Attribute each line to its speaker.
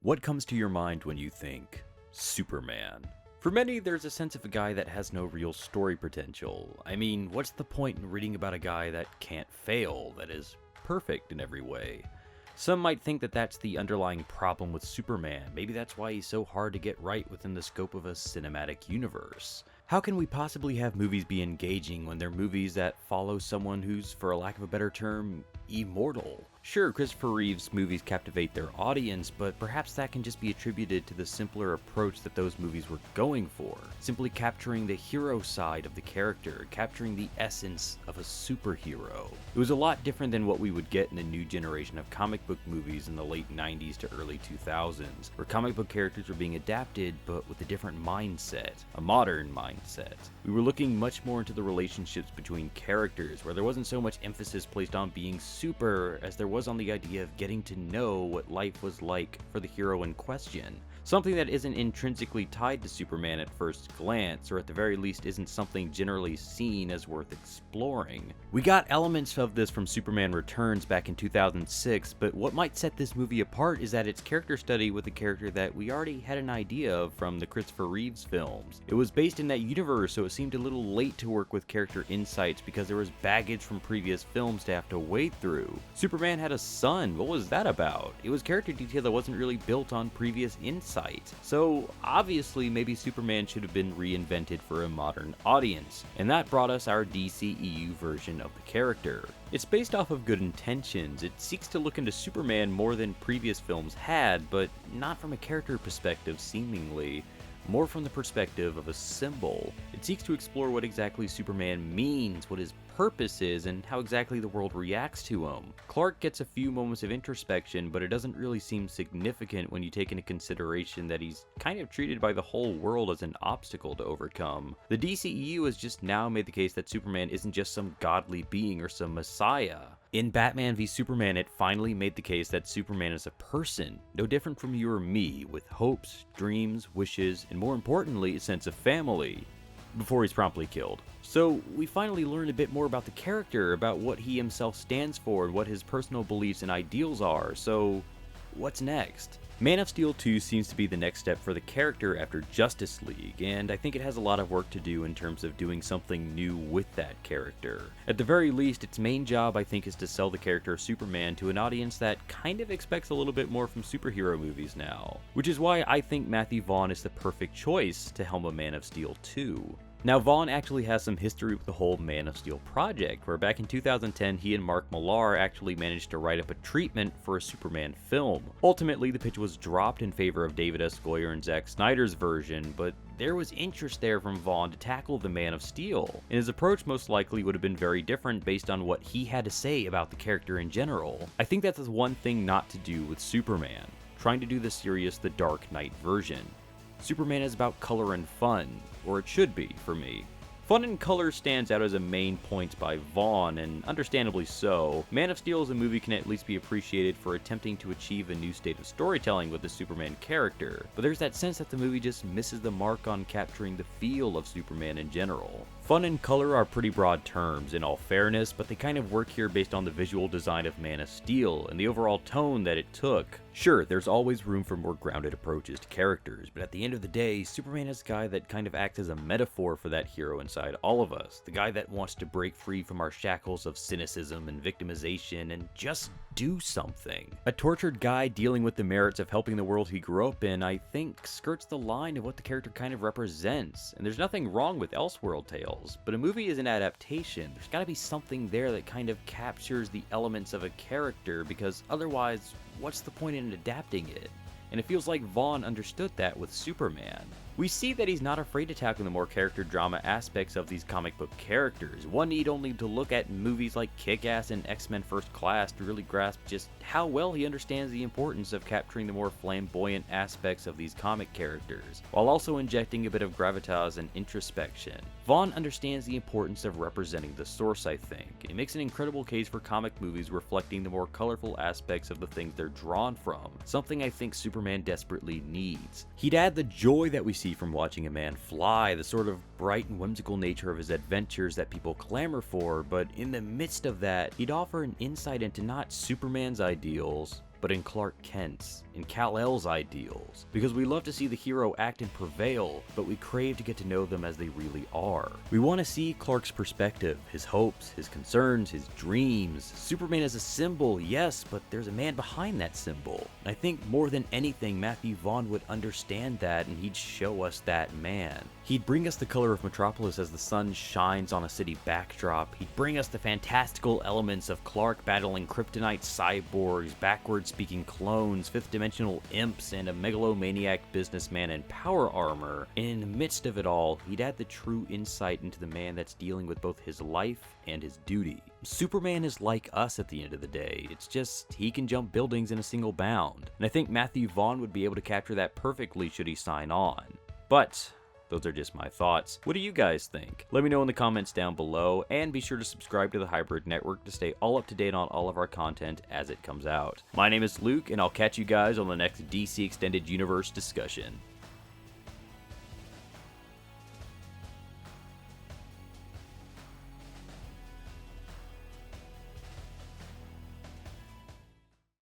Speaker 1: What comes to your mind when you think Superman? For many, there's a sense of a guy that has no real story potential. I mean, what's the point in reading about a guy that can't fail, that is perfect in every way? Some might think that that's the underlying problem with Superman. Maybe that's why he's so hard to get right within the scope of a cinematic universe. How can we possibly have movies be engaging when they're movies that follow someone who's, for a lack of a better term, immortal? Sure, Christopher Reeve's movies captivate their audience, but perhaps that can just be attributed to the simpler approach that those movies were going for. Simply capturing the hero side of the character, capturing the essence of a superhero. It was a lot different than what we would get in the new generation of comic book movies in the late 90s to early 2000s, where comic book characters were being adapted but with a different mindset, a modern mindset. We were looking much more into the relationships between characters, where there wasn't so much emphasis placed on being super as there was on the idea of getting to know what life was like for the hero in question. Something that isn't intrinsically tied to Superman at first glance, or at the very least isn't something generally seen as worth exploring. We got elements of this from Superman Returns back in 2006, but what might set this movie apart is that its character study with a character that we already had an idea of from the Christopher Reeves films. It was based in that universe, so it seemed a little late to work with character insights because there was baggage from previous films to have to wade through. Superman had a son, what was that about? It was character detail that wasn't really built on previous insights. So obviously maybe Superman should have been reinvented for a modern audience, and that brought us our DCEU version of the character. It's based off of good intentions. It seeks to look into Superman more than previous films had, but not from a character perspective seemingly. More from the perspective of a symbol. It seeks to explore what exactly Superman means, what his purpose is, and how exactly the world reacts to him. Clark gets a few moments of introspection, but it doesn't really seem significant when you take into consideration that he's kind of treated by the whole world as an obstacle to overcome. The DCEU has just now made the case that Superman isn't just some godly being or some messiah. In Batman v Superman, it finally made the case that Superman is a person, no different from you or me, with hopes, dreams, wishes, and more importantly, a sense of family, before he's promptly killed. So we finally learned a bit more about the character, about what he himself stands for, and what his personal beliefs and ideals are. So what's next? Man of Steel 2 seems to be the next step for the character after Justice League, and I think it has a lot of work to do in terms of doing something new with that character. At the very least, its main job I think is to sell the character of Superman to an audience that kind of expects a little bit more from superhero movies now, which is why I think Matthew Vaughn is the perfect choice to helm a Man of Steel 2. Now, Vaughn actually has some history with the whole Man of Steel project, where back in 2010 he and Mark Millar actually managed to write up a treatment for a Superman film. Ultimately, the pitch was dropped in favor of David S. Goyer and Zack Snyder's version, but there was interest there from Vaughn to tackle the Man of Steel, and his approach most likely would have been very different based on what he had to say about the character in general. I think that's the one thing not to do with Superman, trying to do the serious The Dark Knight version. Superman is about color and fun, or it should be, for me. Fun and color stands out as a main point by Vaughn, and understandably so. Man of Steel as a movie can at least be appreciated for attempting to achieve a new state of storytelling with the Superman character, but there's that sense that the movie just misses the mark on capturing the feel of Superman in general. Fun and color are pretty broad terms, in all fairness, but they kind of work here based on the visual design of Man of Steel and the overall tone that it took. Sure, there's always room for more grounded approaches to characters, but at the end of the day, Superman is a guy that kind of acts as a metaphor for that hero inside all of us, the guy that wants to break free from our shackles of cynicism and victimization and just do something. A tortured guy dealing with the merits of helping the world he grew up in, I think, skirts the line of what the character kind of represents, and there's nothing wrong with Elseworld tales, but a movie is an adaptation. There's gotta be something there that kind of captures the elements of a character, because otherwise, what's the point in adapting it? And it feels like Vaughn understood that with Superman. We see that he's not afraid to tackle the more character drama aspects of these comic book characters. One need only to look at movies like Kick-Ass and X-Men First Class to really grasp just how well he understands the importance of capturing the more flamboyant aspects of these comic characters, while also injecting a bit of gravitas and introspection. Vaughn understands the importance of representing the source, I think. It makes an incredible case for comic movies reflecting the more colorful aspects of the things they're drawn from, something I think Superman desperately needs. He'd add the joy that we see from watching a man fly, the sort of bright and whimsical nature of his adventures that people clamor for, but in the midst of that, he'd offer an insight into not Superman's ideals, but in Clark Kent's, in Kal-El's ideals, because we love to see the hero act and prevail, but we crave to get to know them as they really are. We want to see Clark's perspective, his hopes, his concerns, his dreams. Superman is a symbol, yes, but there's a man behind that symbol. And I think more than anything, Matthew Vaughn would understand that, and he'd show us that man. He'd bring us the color of Metropolis as the sun shines on a city backdrop. He'd bring us the fantastical elements of Clark battling kryptonite cyborgs, backward-speaking clones, fifth-dimensional imps, and a megalomaniac businessman in power armor. And in the midst of it all, he'd add the true insight into the man that's dealing with both his life and his duty. Superman is like us at the end of the day. It's just he can jump buildings in a single bound. And I think Matthew Vaughn would be able to capture that perfectly should he sign on. But those are just my thoughts. What do you guys think? Let me know in the comments down below, and be sure to subscribe to the Hybrid Network to stay all up to date on all of our content as it comes out. My name is Luke, and I'll catch you guys on the next DC Extended Universe discussion.